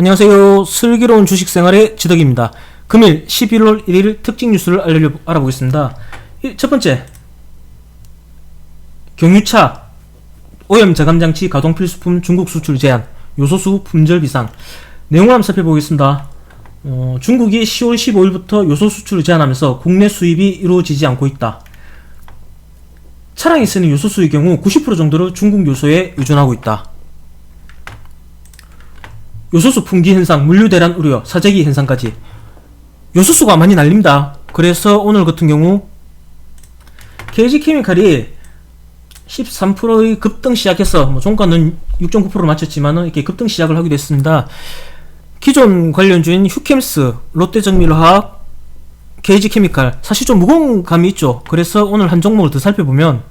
안녕하세요. 슬기로운 주식생활의 지덕입니다. 금일 11월 1일 특징 뉴스를 알아보겠습니다. 첫 번째, 경유차 오염 저감장치 가동 필수품 중국 수출 제한, 요소수 품절 비상. 내용을 한번 살펴보겠습니다. 중국이 10월 15일부터 요소 수출을 제한하면서 국내 수입이 이루어지지 않고 있다. 차량에 쓰는 요소수의 경우 90% 정도를 중국 요소에 의존하고 있다. 요소수 품귀 현상, 물류 대란 우려, 사재기 현상까지. 요소수가 많이 날립니다. 그래서 오늘 같은 경우 KG케미칼이 13%의 급등 시작해서 종가는 6.9% 맞췄지만 이렇게 급등 시작을 하기도 했습니다. 기존 관련주인 휴캠스, 롯데정밀화학, KG케미칼 사실 좀 무거운 감이 있죠. 그래서 오늘 한 종목을 더 살펴보면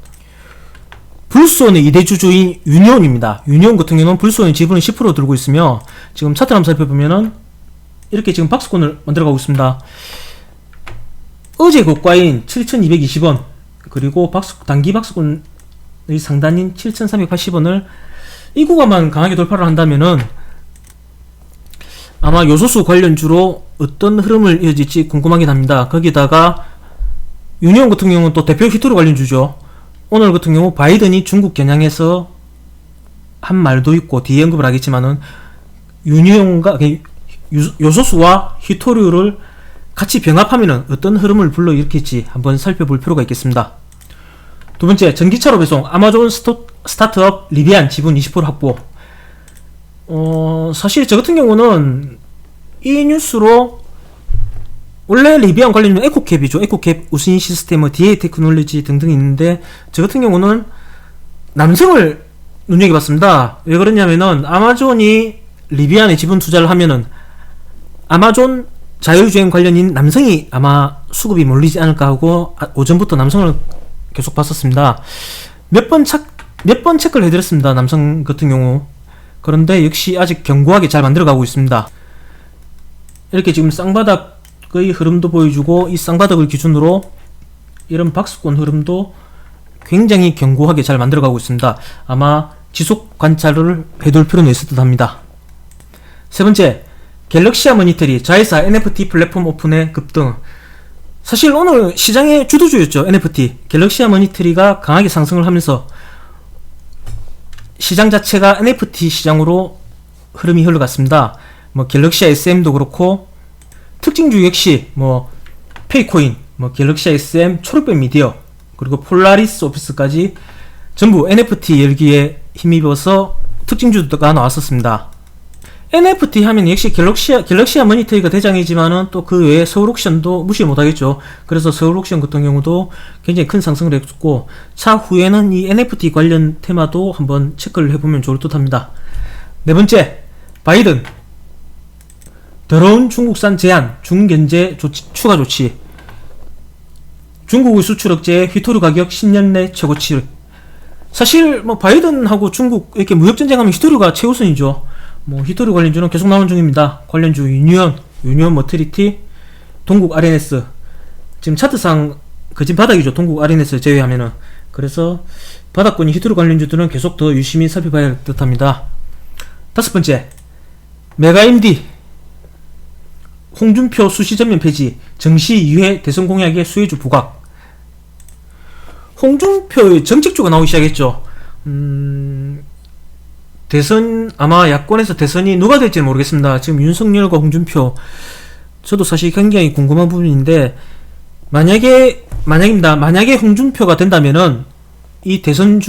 불소원의 2대 주주인 유니온입니다. 유니온 같은 경우는 불소원의 지분을 10% 들고 있으며 지금 차트를 한번 살펴보면은 이렇게 지금 박스권을 만들어가고 있습니다. 어제 고가인 7,220원 그리고 단기 박스권의 상단인 7,380원을 이 구간만 강하게 돌파를 한다면은 아마 요소수 관련주로 어떤 흐름을 이어질지 궁금하긴 합니다. 거기다가 유니온 같은 경우는 또 대표 히토류 관련주죠. 오늘 같은 경우 바이든이 중국 겨냥해서 한 말도 있고 뒤에 언급을 하겠지만은 유니온과 요소수와 히토류를 같이 병합하면은 어떤 흐름을 불러일으킬지 한번 살펴볼 필요가 있겠습니다. 두 번째, 전기차로 배송 아마존 스타트업 리비안 지분 20% 확보. 사실 저 같은 경우는 이 뉴스로 원래 리비안 관련된 에코캡이죠. 에코캡, 우신 시스템, DA 테크놀로지 등등 있는데 저 같은 경우는 남성을 눈여겨봤습니다. 왜 그러냐면은 아마존이 리비안에 지분 투자를 하면은 아마존 자율주행 관련인 남성이 아마 수급이 몰리지 않을까 하고 오전부터 남성을 계속 봤었습니다. 몇 번 체크를 해드렸습니다. 남성 같은 경우. 그런데 역시 아직 견고하게 잘 만들어가고 있습니다. 이렇게 지금 쌍바닥의 흐름도 보여주고 이 쌍바닥을 기준으로 이런 박스권 흐름도 굉장히 견고하게 잘 만들어가고 있습니다. 아마 지속 관찰을 해둘 필요는 있을 듯 합니다. 세 번째, 갤럭시아 머니터리 자회사 NFT 플랫폼 오픈의 급등. 사실 오늘 시장의 주도주였죠. NFT 갤럭시아 머니터리가 강하게 상승을 하면서 시장 자체가 NFT 시장으로 흐름이 흘러갔습니다. 갤럭시아 SM도 그렇고 특징주 역시 페이코인, 갤럭시아 SM, 초록뱀 미디어 그리고 폴라리스 오피스까지 전부 NFT 열기에 힘입어서 특징주가 나왔었습니다. NFT 하면 역시 갤럭시아 머니터리가 대장이지만은 또 그 외에 서울옥션도 무시 못하겠죠. 그래서 서울옥션 같은 경우도 굉장히 큰 상승을 했고 차후에는 이 NFT 관련 테마도 한번 체크를 해보면 좋을 듯 합니다. 네 번째, 바이든 더러운 중국산 제한, 중견제 추가 조치. 중국의 수출 억제에 휘토류 가격 10년 내 최고치. 사실 바이든하고 중국 이렇게 무역 전쟁하면 휘토류가 최우선이죠. 히토류 관련주는 계속 나오는 중입니다. 관련주 유니온 머트리티, 동국 RNS. 지금 차트상 거진 바닥이죠. 동국 RNS 제외하면은. 그래서 바닥권이 히토류 관련주들은 계속 더 유심히 살펴봐야 할 듯합니다. 다섯 번째, 메가임디 홍준표 수시 전면 폐지, 정시 2회 대선 공약의 수혜주 부각. 홍준표의 정책주가 나오기 시작했죠. 대선, 아마 야권에서 대선이 누가 될지는 모르겠습니다. 지금 윤석열과 홍준표, 저도 사실 굉장히 궁금한 부분인데, 만약에 홍준표가 된다면은, 이 대선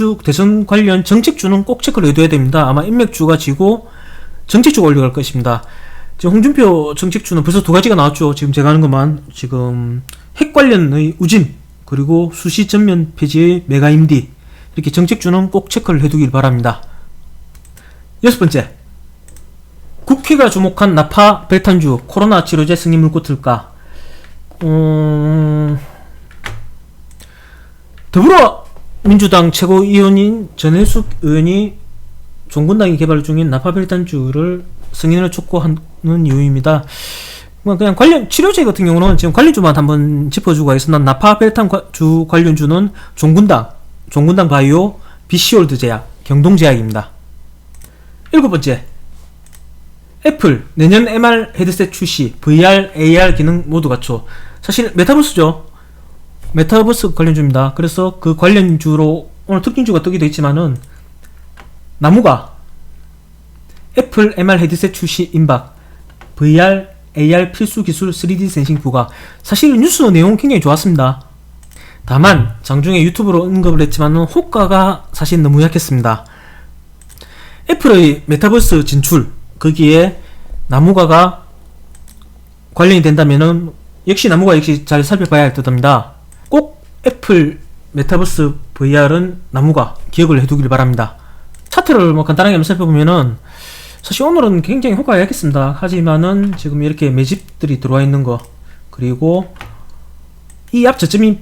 관련 정책주는 꼭 체크를 해둬야 됩니다. 아마 인맥주가 지고, 정책주가 올라갈 것입니다. 지금 홍준표 정책주는 벌써 두 가지가 나왔죠. 지금 제가 하는 것만, 지금, 핵 관련의 우진, 그리고 수시 전면 폐지의 메가임디, 이렇게 정책주는 꼭 체크를 해두길 바랍니다. 여섯 번째, 국회가 주목한 나파 벨탄주 코로나 치료제 승인 물고 틀까. 더불어민주당 최고위원인 전해숙 의원이 종군당이 개발 중인 나파 벨탄주를 승인을 촉구하는 이유입니다. 그냥 관련 치료제 같은 경우는 지금 관련주만 한번 짚어주고 가겠습니다. 나파 벨탄주 관련주는 종군당 바이오, 비시올드 제약, 경동제약입니다. 일곱 번째, 애플 내년 MR 헤드셋 출시, VR, AR 기능 모두 갖춰. 사실 메타버스죠. 메타버스 관련주입니다. 그래서 그 관련주로 오늘 특징주가 뜨기도 했지만은 나무가 애플 MR 헤드셋 출시 임박, VR, AR 필수 기술 3D 센싱 부과. 사실 뉴스 내용 굉장히 좋았습니다. 다만 장중에 유튜브로 언급을 했지만은 호가가 사실 너무 약했습니다. 애플의 메타버스 진출, 거기에 나무가가 관련이 된다면은 역시 나무가 역시 잘 살펴봐야 할 듯합니다. 꼭 애플 메타버스 VR은 나무가 기억을 해두길 바랍니다. 차트를 뭐 간단하게 한번 살펴보면은 사실 오늘은 굉장히 호가가 약했습니다. 하지만은 지금 이렇게 매집들이 들어와 있는 거, 그리고 이 앞 저점이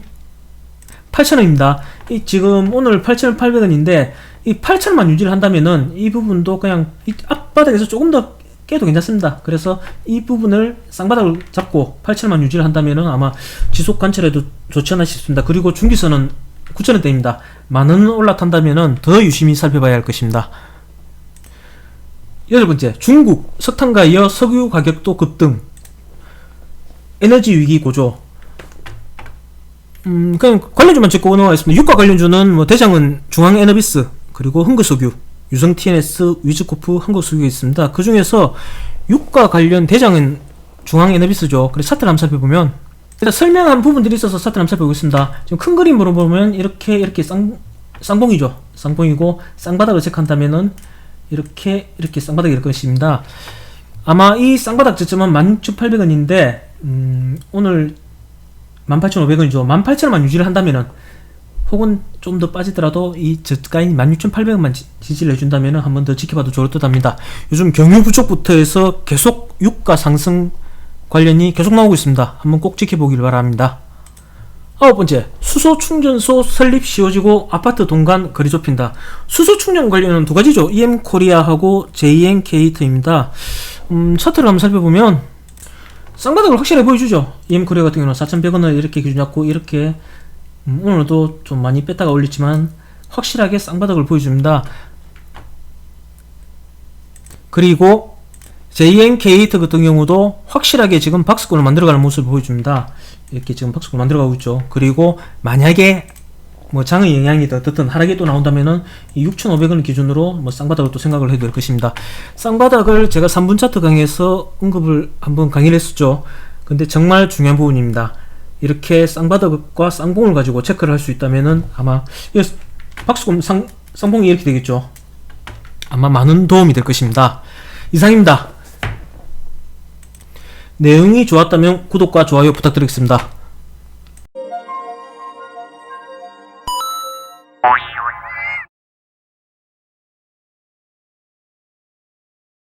8,000원입니다. 이 지금 오늘 8,800원인데 이 8,000원만 유지를 한다면은 이 부분도 그냥 이 앞바닥에서 조금 더 깨도 괜찮습니다. 그래서 이 부분을 쌍바닥을 잡고 8,000원만 유지를 한다면은 아마 지속 관찰해도 좋지 않나 싶습니다. 그리고 중기선은 9,000원대입니다. 만원 올라탄다면은 더 유심히 살펴봐야 할 것입니다. 8번째, 중국 석탄과 이어 석유 가격도 급등, 에너지 위기 고조. 그냥 관련주만 짚고 넘어가겠습니다. 유가 관련주는 뭐 대장은 중앙에너비스, 그리고 흥국석유, 유성 TNS, 위즈코프, 한국석유가 있습니다. 그 중에서 유가 관련 대장은 중앙에너비스죠. 그래서 차트를 한번 살펴보면 일단 설명한 부분들이 있어서 차트를 한번 살펴보겠습니다. 지금 큰 그림으로 보면 이렇게 쌍봉이죠. 쌍봉이고 쌍바닥을 체크한다면은 이렇게 쌍바닥이 될 것입니다. 아마 이 쌍바닥 저점은 16,800원인데 오늘 18,500원이죠. 18,000원만 유지를 한다면은, 혹은 좀 더 빠지더라도 이 저가인 16,800원만 지지를 해준다면은 한 번 더 지켜봐도 좋을 듯 합니다. 요즘 경유 부족부터 해서 계속 유가 상승 관련이 계속 나오고 있습니다. 한번 꼭 지켜보길 바랍니다. 9번째, 수소 충전소 설립 쉬워지고 아파트 동간 거리 좁힌다. 수소 충전 관련은 두 가지죠. EM코리아하고 JN케이터입니다. 차트를 한번 살펴보면 쌍바닥을 확실하게 보여주죠. EM코리아 같은 경우는 4,100원을 이렇게 기준 잡고 이렇게 오늘도 좀 많이 뺐다가 올렸지만 확실하게 쌍바닥을 보여줍니다. 그리고 JN케이터 같은 경우도 확실하게 지금 박스권을 만들어가는 모습을 보여줍니다. 이렇게 지금 박스권 만들어가고 있죠. 그리고 만약에 뭐 장의 영향이 더 어떻든 하락이 또 나온다면은 이 6,500원 기준으로 뭐 쌍바닥을 또 생각을 해도 될 것입니다. 쌍바닥을 제가 3분 차트 강의에서 언급을 한번 강의를 했었죠. 근데 정말 중요한 부분입니다. 이렇게 쌍바닥과 쌍봉을 가지고 체크를 할 수 있다면은 아마 박스권 쌍봉이 이렇게 되겠죠. 아마 많은 도움이 될 것입니다. 이상입니다. 내용이 좋았다면 구독과 좋아요 부탁드리겠습니다.